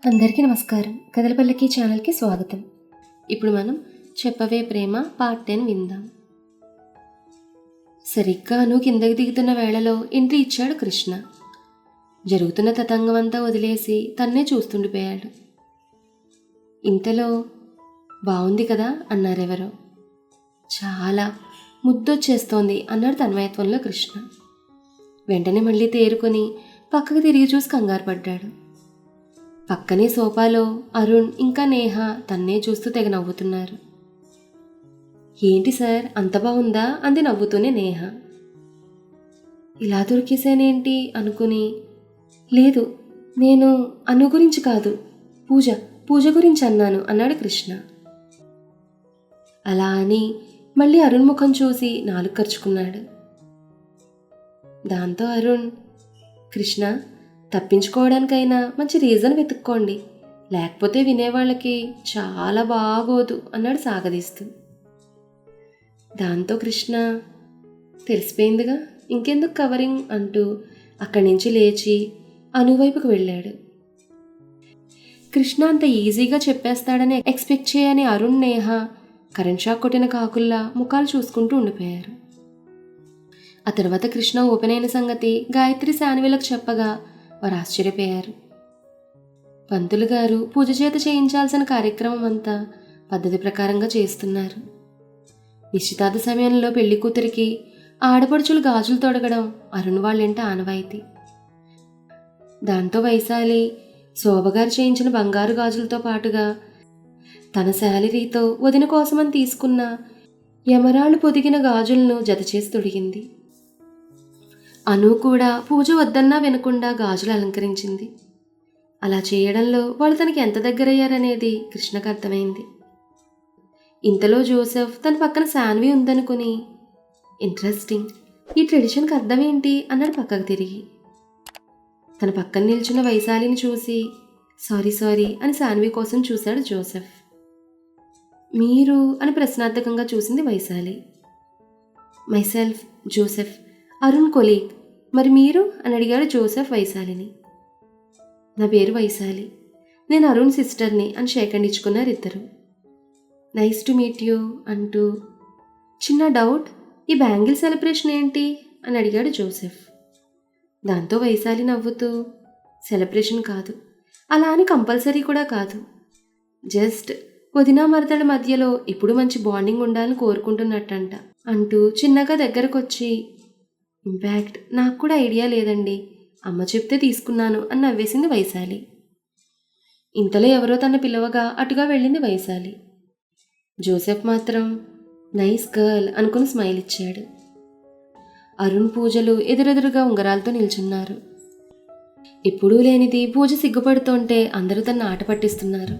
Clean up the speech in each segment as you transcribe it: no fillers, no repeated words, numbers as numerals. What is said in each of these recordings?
అందరికీ నమస్కారం. కథలపల్లకి ఛానల్కి స్వాగతం. ఇప్పుడు మనం చెప్పవే ప్రేమ పార్ట్ 10 విందాం. సరిగ్గా అను కిందకి దిగుతున్న వేళలో ఎంట్రీ ఇచ్చాడు కృష్ణ. జరుగుతున్న తతంగం అంతా వదిలేసి తన్నే చూస్తుండిపోయాడు. ఇంతలో బాగుంది కదా అన్నారెవరో. చాలా ముద్దొచ్చేస్తోంది అన్నాడు తన్మయత్వంలో కృష్ణ. వెంటనే మళ్ళీ తేరుకొని పక్కకు తిరిగి చూసి కంగారు పడ్డాడు. పక్కనే సోఫాలో అరుణ్ ఇంకా నేహ తన్నే చూస్తూ తెగ నవ్వుతున్నారు. ఏంటి సార్ అంత బాగుందా అంది నవ్వుతూనే నేహ. ఇలా దొరికేశానేంటి అనుకుని, లేదు నేను అను గురించి కాదు పూజ గురించి అన్నాను అన్నాడు కృష్ణ. అలా అని మళ్ళీ అరుణ్ ముఖం చూసి నాలుగు ఖర్చుకున్నాడు. దాంతో అరుణ్, కృష్ణ తప్పించుకోవడానికైనా మంచి రీజన్ వెతుక్కోండి, లేకపోతే వినేవాళ్ళకి చాలా బాగోదు అన్నాడు సాగదీస్తూ. దాంతో కృష్ణ, తెలిసిపోయిందిగా ఇంకెందుకు కవరింగ్ అంటూ అక్కడి నుంచి లేచి అనువైపుకు వెళ్ళాడు. కృష్ణ అంత ఈజీగా చెప్పేస్తాడని ఎక్స్పెక్ట్ చేయని అరుణ్ నేహ కరెంట్ షాక్ కొట్టిన కాకుల్లా ముఖాలు చూసుకుంటూ ఉండిపోయారు. ఆ తర్వాత కృష్ణ ఓపెన్ అయిన సంగతి గాయత్రి శాన్విలకు చెప్పగా వారు ఆశ్చర్యపోయారు. పంతులు గారు పూజ చేత చేయించాల్సిన కార్యక్రమం అంతా పద్ధతి ప్రకారంగా చేస్తున్నారు. నిశ్చితార్థ సమయంలో పెళ్లి కూతురికి ఆడపడుచులు గాజులు తొడగడం అరుణ్ వాళ్ళింట ఆనవాయితీ. దాంతో వైశాలి శోభగారు చేయించిన బంగారు గాజులతో పాటుగా తన శాలరీతో వదిన కోసమని తీసుకున్న యమరాళ్ళు పొదిగిన గాజులను జతచేసి తొడిగింది. అను కూడా పూజ వద్దన్నా వినకుండా గాజులు అలంకరించింది. అలా చేయడంలో వాళ్ళు తనకి ఎంత దగ్గరయ్యారనేది కృష్ణకు అర్థమైంది. ఇంతలో జోసెఫ్ తన పక్కన శాన్వి ఉందనుకుని, ఇంట్రెస్టింగ్, ఈ ట్రెడిషన్కి అర్థం ఏంటి అన్నాడు పక్కకు తిరిగి. తన పక్కన నిల్చున్న వైశాలిని చూసి సారీ అని శాన్వి కోసం చూశాడు జోసెఫ్. మీరు అని ప్రశ్నార్థకంగా చూసింది Vaishali. Myself Joseph, Arun colleague. మరి మీరు అని అడిగాడు జోసెఫ్ వైశాలిని. నా పేరు వైశాలి, నేను అరుణ్ సిస్టర్ని అని షేక్ హ్యాండ్ ఇచ్చుకున్నారు ఇద్దరు. నైస్ టు మీట్ యూ అంటూ, చిన్న డౌట్, ఈ బ్యాంగిల్ సెలబ్రేషన్ ఏంటి అని అడిగాడు జోసెఫ్. దాంతో వైశాలి నవ్వుతూ, సెలబ్రేషన్ కాదు, అలా అని కంపల్సరీ కూడా కాదు, జస్ట్ వదినా మరదల మధ్యలో ఇప్పుడు మంచి బాండింగ్ ఉండాలని కోరుకుంటున్నట్టంట అంటూ చిన్నగా దగ్గరకొచ్చి, ఇంపాక్ట్ నాకు కూడా ఐడియా లేదండి, అమ్మ చెప్తే తీసుకున్నాను అని నవ్వేసింది వైశాలి. ఇంతలో ఎవరో తన పిలవగా అటుగా వెళ్ళింది వైశాలి. జోసెఫ్ మాత్రం నైస్ గర్ల్ అనుకుని స్మైల్ ఇచ్చాడు. అరుణ్ పూజలు ఎదురెదురుగా ఉంగరాలతో నిల్చున్నారు. ఎప్పుడూ లేనిది పూజ సిగ్గుపడుతుంటే అందరూ తన ఆట పట్టిస్తున్నారు.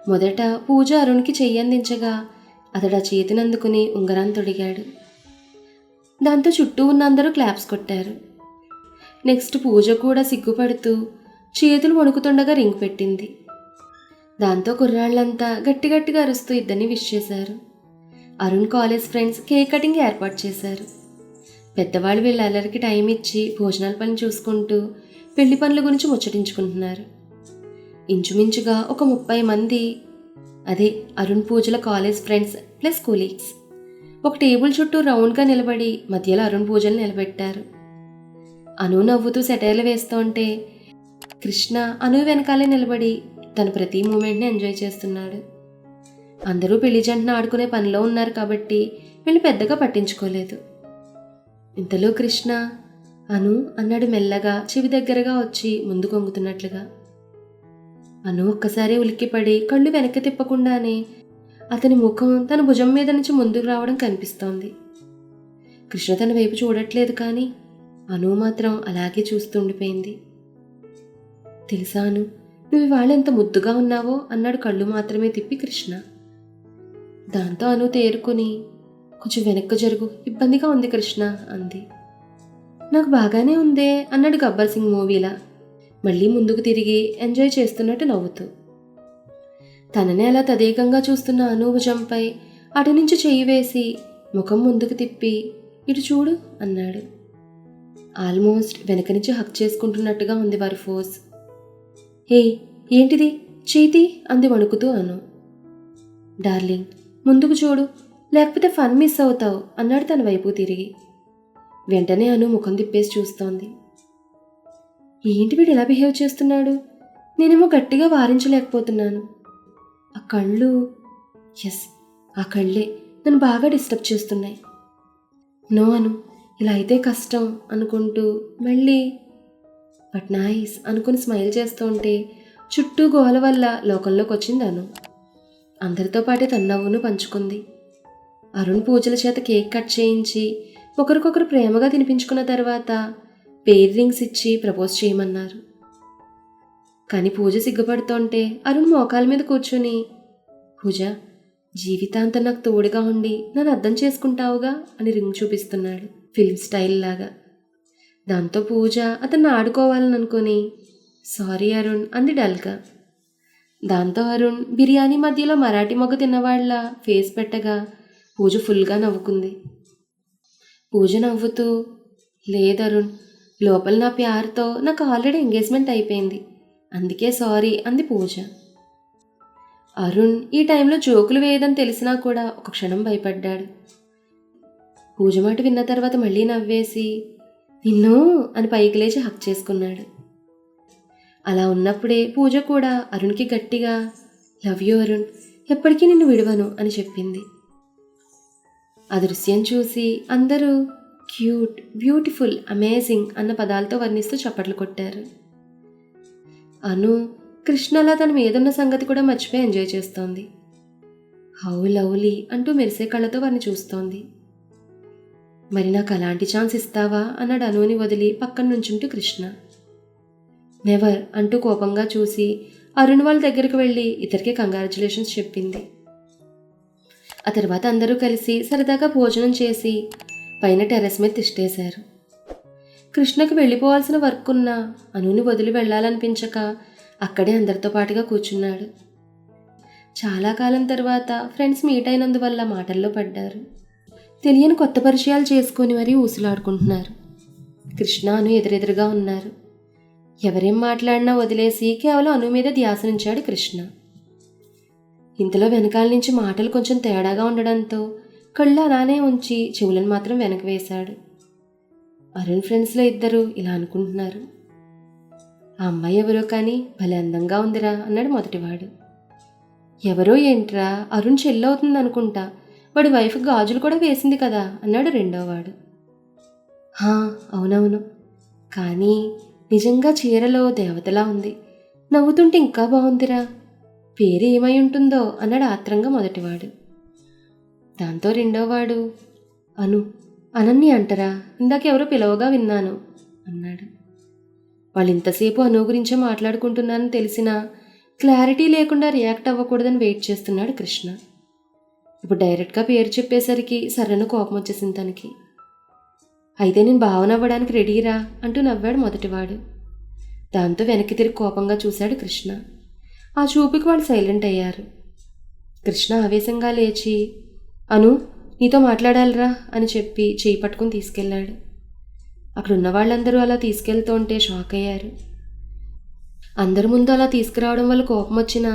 మొదట పూజ అరుణ్కి చెయ్యందించగా అతడు ఆ చేతినందుకుని ఉంగరాన్ని తొడిగాడు. దాంతో చుట్టూ ఉన్న అందరూ క్లాప్స్ కొట్టారు. నెక్స్ట్ పూజ కూడా సిగ్గుపడుతూ చేతులు వణుకుతుండగా రింగ్ పెట్టింది. దాంతో కుర్రాళ్ళంతా గట్టిగట్టిగా అరుస్తూ ఇద్దరిని విష్ చేశారు. Arun college friends cake cutting ఏర్పాటు చేశారు. పెద్దవాళ్ళు వీళ్ళ అల్లరికి టైం ఇచ్చి భోజనాల పని చూసుకుంటూ పెళ్లి పనుల గురించి ముచ్చటించుకుంటున్నారు. ఇంచుమించుగా ఒక 30 మంది, అదే అరుణ్ పూజల కాలేజ్ ఫ్రెండ్స్ ప్లస్ కొలీగ్స్ ఒక టేబుల్ చుట్టూ రౌండ్గా నిలబడి మధ్యలో అరుణ్ పూజలు నిలబెట్టారు. అను నవ్వుతూ సెటైర్లు వేస్తుంటే కృష్ణ అను వెనకాలే నిలబడి తన ప్రతి మూమెంట్ని ఎంజాయ్ చేస్తున్నాడు. అందరూ పెళ్లి జంటను ఆడుకునే పనిలో ఉన్నారు కాబట్టి వీళ్ళు పెద్దగా పట్టించుకోలేదు. ఇంతలో కృష్ణ అను అన్నాడు మెల్లగా, చెవి దగ్గరగా వచ్చి ముందు కొంగుతున్నట్లుగా. అను ఒక్కసారి ఉలిక్కిపడి కళ్ళు వెనక్కి తిప్పకుండానే అతని ముఖం తన భుజం మీద నుంచి ముందుకు రావడం కనిపిస్తోంది. కృష్ణ తన వైపు చూడట్లేదు, కానీ అను మాత్రం అలాగే చూస్తుండిపోయింది. తెలుసా అను, నువ్వు ఇవాళ ఎంత ముద్దుగా ఉన్నావో అన్నాడు కళ్ళు మాత్రమే తిప్పి కృష్ణ. దాంతో అను తేరుకుని, కొంచెం వెనక్కు జరుగు, ఇబ్బందిగా ఉంది కృష్ణ అంది. నాకు బాగానే ఉందే అన్నాడు గబ్బర్ సింగ్ మూవీలా, మళ్ళీ ముందుకు తిరిగి ఎంజాయ్ చేస్తున్నట్టు నవ్వుతూ. తననే అలా తదేకంగా చూస్తున్న అను భుజంపై అటు నుంచి చెయ్యి వేసి ముఖం ముందుకు తిప్పి, ఇటు చూడు అన్నాడు. ఆల్మోస్ట్ వెనక నుంచి హక్ చేసుకుంటున్నట్టుగా ఉంది వారి ఫోర్స్. హే ఏంటిది చీతి అంది వణుకుతూ అను. డార్లింగ్, ముందుకు చూడు, లేకపోతే ఫన్ మిస్ అవుతావు అన్నాడు తన వైపు తిరిగి. వెంటనే అను ముఖం తిప్పేసి చూస్తోంది. ఏంటి వీడు ఇలా బిహేవ్ చేస్తున్నాడు? నేనేమో గట్టిగా వారించలేకపోతున్నాను. ఆ కళ్ళు, ఎస్, ఆ కళ్ళే నన్ను బాగా డిస్టర్బ్ చేస్తున్నాయి. నో అను, ఇలా అయితే కష్టం అనుకుంటూ మళ్ళీ బట్ నైస్ అనుకుని స్మైల్ చేస్తూ ఉంటే చుట్టూ గోల వల్ల లోకంలోకి వచ్చింది అను. అందరితో పాటే తన నవ్వును పంచుకుంది. అరుణ్ పూజల చేత కేక్ కట్ చేయించి ఒకరికొకరు ప్రేమగా తినిపించుకున్న తర్వాత పేర్ రింగ్స్ ఇచ్చి ప్రపోజ్ చేయమన్నారు. కానీ పూజ సిగ్గుపడుతుంటే అరుణ్ మోకాల మీద కూర్చుని, పూజ, జీవితాంతం నాకు తోడుగా ఉండి నన్ను అర్థం చేసుకుంటావుగా అని రింగ్ చూపిస్తున్నాడు ఫిల్మ్ స్టైల్ లాగా. దాంతో పూజ అతన్ని ఆడుకోవాలని అనుకుని సారీ అరుణ్ అంది డల్గా. దాంతో అరుణ్ బిర్యానీ మధ్యలో మరాఠీ మొగ్గ తిన్నవాళ్ల ఫేస్ పెట్టగా పూజ ఫుల్గా నవ్వుకుంది. పూజ నవ్వుతూ, లేదరుణ్, లోపల నా ప్యార్తో నాకు ఆల్రెడీ ఎంగేజ్మెంట్ అయిపోయింది, అందుకే సారీ అంది పూజ. అరుణ్ ఈ టైంలో జోకులు వేయదని తెలిసినా కూడా ఒక క్షణం భయపడ్డాడు. పూజ మాట విన్న తర్వాత మళ్ళీ నవ్వేసి నిన్ను అని పైకి లేచి హక్ చేసుకున్నాడు. అలా ఉన్నప్పుడే పూజ కూడా అరుణ్కి గట్టిగా లవ్ యూ అరుణ్, ఎప్పటికీ నిన్ను విడవను అని చెప్పింది. ఆ దృశ్యం చూసి అందరూ క్యూట్, బ్యూటిఫుల్, అమేజింగ్ అన్న పదాలతో వర్ణిస్తూ చప్పట్లు కొట్టారు. అను కృష్ణలా తన మీదున్న సంగతి కూడా మర్చిపోయి ఎంజాయ్ చేస్తోంది. హౌ లవ్లీ అంటూ మెరిసే కళ్ళతో వారిని చూస్తోంది. మరి నాకు అలాంటి ఛాన్స్ ఇస్తావా అన్నాడు అనుని వదిలి పక్కన నుంచుంటూ కృష్ణ. నెవర్ అంటూ కోపంగా చూసి అరుణ్ వాళ్ళ దగ్గరికి వెళ్ళి ఇద్దరికి కంగ్రాచులేషన్స్ చెప్పింది. ఆ తర్వాత అందరూ కలిసి సరదాగా భోజనం చేసి పైన టెర్రస్ మీద తిష్టేశారు. కృష్ణకి వెళ్ళిపోవాల్సిన వర్క్ ఉన్నా అనుని వదిలి వెళ్ళాలనిపించక అక్కడే అందరితో పాటుగా కూర్చున్నాడు. చాలా కాలం తర్వాత ఫ్రెండ్స్ మీట్ అయినందువల్ల మాటల్లో పడ్డారు. తెలియని కొత్త పరిచయాలు చేసుకొని మరీ ఊసులాడుకుంటున్నారు. కృష్ణ అను ఎదురెదురుగా ఉన్నారు. ఎవరేం మాట్లాడినా వదిలేసి కేవలం అను మీద ధ్యాసనుంచాడు కృష్ణ. ఇంతలో వెనకాల నుంచి మాటలు కొంచెం తేడాగా ఉండడంతో కళ్ళు అలానే ఉంచి చెవులను మాత్రం వెనక్కి వేశాడు. అరుణ్ ఫ్రెండ్స్లో ఇద్దరు ఇలా అనుకుంటున్నారు. ఆ అమ్మాయి ఎవరో కానీ భలే అందంగా ఉందిరా అన్నాడు మొదటివాడు. ఎవరో ఏంట్రా, అరుణ్ చెల్లవుతుంది అనుకుంటా, వాడి వైఫ్ గాజులు కూడా వేసింది కదా అన్నాడు రెండోవాడు. అవునవును, కానీ నిజంగా చీరలో దేవతలా ఉంది, నవ్వుతుంటే ఇంకా బాగుందిరా, పేరు ఏమై ఉంటుందో అన్నాడు ఆత్రంగా మొదటివాడు. దాంతో రెండోవాడు అను, అనన్య అంటరా, ఇందాకెవరో పిలవగా విన్నాను అన్నాడు. వాళ్ళు ఇంతసేపు అను గురించే మాట్లాడుకుంటున్నారని తెలిసినా క్లారిటీ లేకుండా రియాక్ట్ అవ్వకూడదని వెయిట్ చేస్తున్నాడు కృష్ణ. ఇప్పుడు డైరెక్ట్గా పేరు చెప్పేసరికి సరైన కోపం వచ్చేసింది తనకి. అయితే నేను భావన అవ్వడానికి రెడీరా అంటూ నవ్వాడు మొదటివాడు. దాంతో వెనక్కి తిరిగి కోపంగా చూశాడు కృష్ణ. ఆ చూపుకి వాళ్ళు సైలెంట్ అయ్యారు. కృష్ణ ఆవేశంగా లేచి అను, నీతో మాట్లాడాలిరా అని చెప్పి చేయి పట్టుకుని తీసుకెళ్లాడు. అక్కడ ఉన్న వాళ్ళందరూ అలా తీసుకెళ్తుంటే షాక్ అయ్యారు. అందరి ముందు అలా తీసుకురావడం వల్ల కోపం వచ్చినా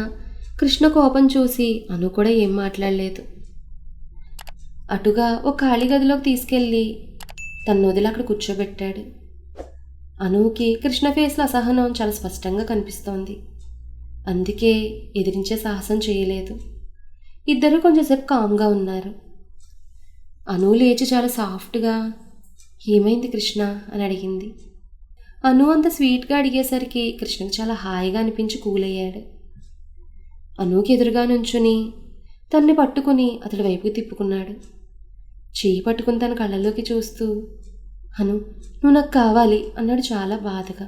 కృష్ణ కోపం చూసి అను కూడా ఏం మాట్లాడలేదు. అటుగా ఒక ఖాళీ గదిలోకి తీసుకెళ్ళి తను వదిలి అక్కడ కూర్చోబెట్టాడు. అనుకి కృష్ణ ఫేస్లో అసహనం చాలా స్పష్టంగా కనిపిస్తోంది. అందుకే ఎదిరించే సాహసం చేయలేదు. ఇద్దరూ కొంచెంసేపు కామ్గా ఉన్నారు. అను లేచి చాలా సాఫ్ట్గా ఏమైంది కృష్ణ అని అడిగింది. అను అంత స్వీట్గా అడిగేసరికి కృష్ణకు చాలా హాయిగా అనిపించి కూలయ్యాడు. అనుకి ఎదురుగా నుంచుని తన్ని పట్టుకుని అతడి వైపుకి తిప్పుకున్నాడు. చెయ్యి పట్టుకుని తన కళ్ళల్లోకి చూస్తూ అను, నువ్వు నాకు కావాలి అన్నాడు చాలా బాధగా.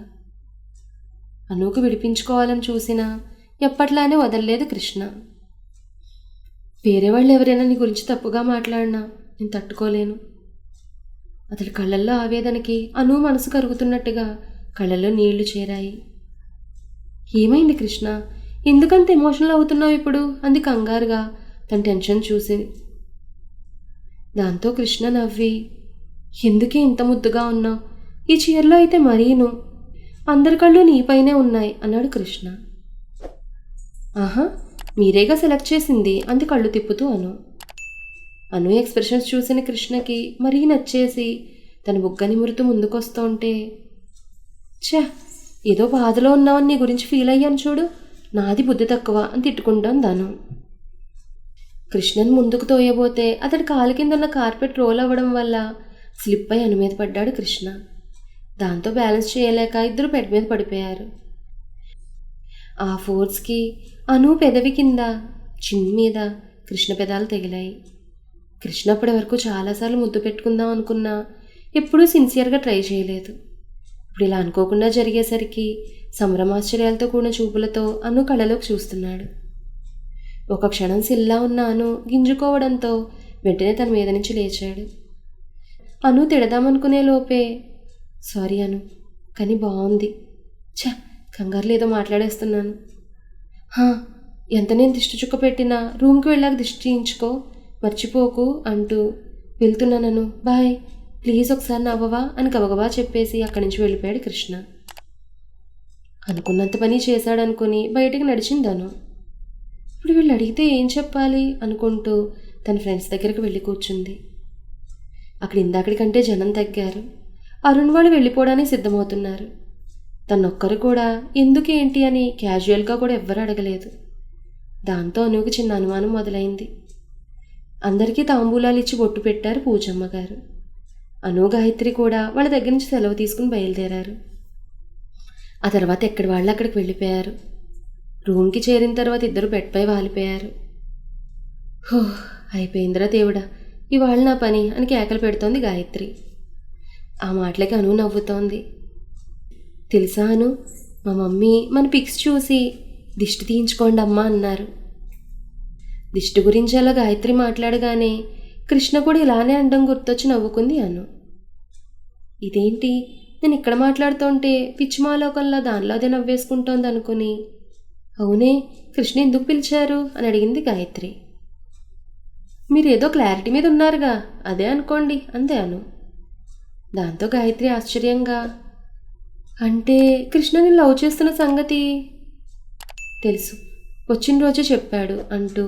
అనుకు విడిపించుకోవాలని చూసినా ఎప్పట్లానే వదలలేదు కృష్ణ. వేరే వాళ్ళు ఎవరైనా నీ గురించి తప్పుగా మాట్లాడినా నేను తట్టుకోలేను. అతడి కళ్ళల్లో ఆవేదనకి అను మనసు కరుగుతున్నట్టుగా కళ్ళల్లో నీళ్లు చేరాయి. ఏమైంది కృష్ణ, ఎందుకంత ఎమోషనల్ అవుతున్నావు ఇప్పుడు అంది కంగారుగా తన టెన్షన్ చూసి. దాంతో కృష్ణ నవ్వి ఎందుకే ఇంత ముద్దుగా ఉన్నావు, ఈ చీరలో అయితే మరీను, అందరి కళ్ళు నీపైనే ఉన్నాయి అన్నాడు కృష్ణ. ఆహా, మీరేగా సెలెక్ట్ చేసింది అంది కళ్ళు తిప్పుతూ అను ఎక్స్ప్రెషన్స్ చూసిన కృష్ణకి మరీ నచ్చేసి తన బుగ్గని మురుతూ ముందుకొస్తుంటే, ఛా, ఏదో బాధలో ఉన్నావని నీ గురించి ఫీల్ అయ్యాను చూడు, నాది బుద్ధి తక్కువ అని తిట్టుకుంటాను దాను. కృష్ణని ముందుకు తోయబోతే అతడి కాలు కింద ఉన్న కార్పెట్ రోల్ అవ్వడం వల్ల స్లిప్ అయి అను మీద పడ్డాడు కృష్ణ. దాంతో బ్యాలెన్స్ చేయలేక ఇద్దరు బెడ్ మీద పడిపోయారు. ఆ ఫోర్స్కి అను పెదవి కింద చిన్ మీద కృష్ణ పెదాలు తగిలాయి. కృష్ణ అప్పటి వరకు చాలాసార్లు ముద్దు పెట్టుకుందాం అనుకున్నా ఎప్పుడూ సిన్సియర్గా ట్రై చేయలేదు. ఇప్పుడు ఇలా అనుకోకుండా జరిగేసరికి సంభ్రమాశ్చర్యాలతో కూడిన చూపులతో అను కళ్ళలోకి చూస్తున్నాడు. ఒక క్షణం సిల్లా ఉన్న అను గింజుకోవడంతో వెంటనే తన మీద నుంచి లేచాడు. అను తిడదామనుకునే లోపే, సారీ అను, కానీ బాగుంది, కంగారులో ఏదో మాట్లాడేస్తున్నాను. ఎంత నేను దిష్టి చుక్క పెట్టినా రూమ్కి వెళ్ళాక దిష్టి తీయించుకో, మర్చిపోకు అంటూ వెళ్తున్నానను, బాయ్, ప్లీజ్ ఒకసారి నవ్వవా అని గబగబా చెప్పేసి అక్కడి నుంచి వెళ్ళిపోయాడు కృష్ణ. అనుకున్నంత పని చేశాడనుకుని బయటికి నడిచిందను. ఇప్పుడు వీళ్ళు అడిగితే ఏం చెప్పాలి అనుకుంటూ తన ఫ్రెండ్స్ దగ్గరికి వెళ్ళి కూర్చుంది. అక్కడ ఇందాకడి కంటే జనం తగ్గారు. అరుణ్ వాళ్ళు వెళ్ళిపోవడానికి సిద్ధమవుతున్నారు. తనొక్కరు కూడా ఎందుకేంటి అని క్యాజువల్గా కూడా ఎవ్వరూ అడగలేదు. దాంతో అనువుకి చిన్న అనుమానం మొదలైంది. అందరికీ తాంబూలాలు ఇచ్చి బొట్టు పెట్టారు పూజమ్మ గారు. అను, గాయత్రి కూడా వాళ్ళ దగ్గర నుంచి సెలవు తీసుకుని బయలుదేరారు. ఆ తర్వాత ఎక్కడి వాళ్ళు అక్కడికి వెళ్ళిపోయారు. రూమ్కి చేరిన తర్వాత ఇద్దరు బెడ్పై వాలిపోయారు. అయిపోయిందిరా దేవుడా, ఇవాళ నా పని అని కేకలు పెడుతోంది గాయత్రి. ఆ మాటలకి అను నవ్వుతోంది. తెలుసా అను, మా మమ్మీ మన పిక్స్ చూసి దిష్టి తీయించుకోండి అమ్మా అన్నారు. దిష్టి గురించి అలా గాయత్రి మాట్లాడగానే కృష్ణ కూడా ఇలానే అండం గుర్తొచ్చి నవ్వుకుంది అను. ఇదేంటి, నేను ఇక్కడ మాట్లాడుతుంటే పిచ్చిమాలోకంలా దానిలో అదే నవ్వేసుకుంటోంది అనుకుని, అవునే, కృష్ణ ఎందుకు పిలిచారు అని అడిగింది గాయత్రి. మీరేదో క్లారిటీ మీద ఉన్నారుగా, అదే అనుకోండి అంతే అను. దాంతో గాయత్రి ఆశ్చర్యంగా, అంటే కృష్ణ నేను లవ్ చేస్తున్న సంగతి తెలుసు, వచ్చిన రోజే చెప్పాడు అంటూ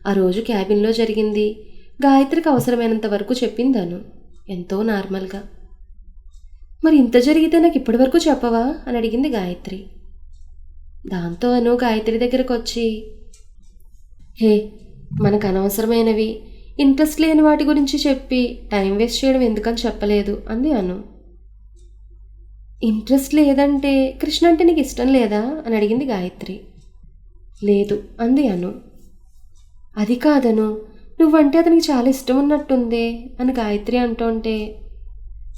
ఆ రోజు క్యాబిన్లో జరిగింది గాయత్రికి అవసరమైనంత వరకు చెప్పింది అను, ఎంతో నార్మల్గా. మరి ఇంత జరిగితే నాకు ఇప్పటి వరకు చెప్పవా అని అడిగింది గాయత్రి. దాంతో అను గాయత్రి దగ్గరకు వచ్చి, హే, మనకు అనవసరమైనవి, ఇంట్రెస్ట్ లేని వాటి గురించి చెప్పి టైం వేస్ట్ చేయడం ఎందుకని చెప్పలేదు అంది అను. ఇంట్రెస్ట్ లేదంటే కృష్ణ అంటే నీకు ఇష్టం లేదా అని అడిగింది గాయత్రి. లేదు అంది అను. అది కాదను, నువ్వంటే అతనికి చాలా ఇష్టం ఉన్నట్టుందే అని గాయత్రి అంటుంటే,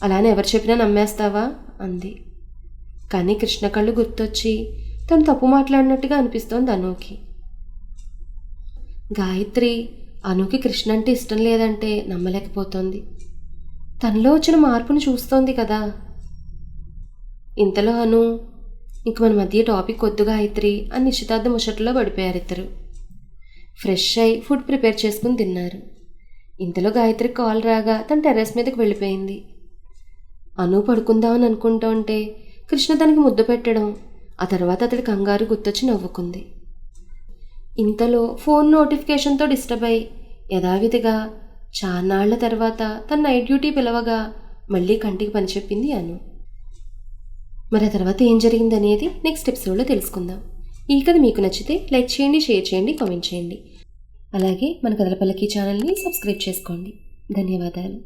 అలానే ఎవరు చెప్పినా నమ్మేస్తావా అంది. కానీ కృష్ణ కళ్ళు గుర్తొచ్చి తను తప్పు మాట్లాడినట్టుగా అనిపిస్తోంది అనుకి. గాయత్రి అనుకి కృష్ణ అంటే ఇష్టం లేదంటే నమ్మలేకపోతోంది. తనలో వచ్చిన మార్పును చూస్తోంది కదా. ఇంతలో అను, ఇంక మన మధ్య టాపిక్ వద్దు గాయత్రి అని నిశ్చితార్థ ముచ్చట్లో పడిపోయారు ఇద్దరు. ఫ్రెష్ అయి ఫుడ్ ప్రిపేర్ చేసుకుని తిన్నారు. ఇంతలో గాయత్రికి కాల్ రాగా తన టెర్రస్ మీదకి వెళ్ళిపోయింది. అను పడుకుందామని అనుకుంటూ ఉంటే కృష్ణ తనకి ముద్దు పెట్టడం, ఆ తర్వాత అతడి కంగారు గుర్తొచ్చి నవ్వుకుంది. ఇంతలో ఫోన్ నోటిఫికేషన్తో డిస్టర్బ్ అయి యథావిధిగా చాన్నాళ్ల తర్వాత తన నైట్ డ్యూటీ పిలవగా మళ్ళీ కంటికి పని చెప్పింది అను. మరి ఆ తర్వాత ఏం జరిగిందనేది నెక్స్ట్ ఎపిసోడ్లో తెలుసుకుందాం. ఈ కథ మీకు నచ్చితే లైక్ చేయండి, షేర్ చేయండి, కామెంట్ చేయండి. అలాగే మన కథల పల్లకి ఛానల్ని సబ్స్క్రైబ్ చేసుకోండి. ధన్యవాదాలు.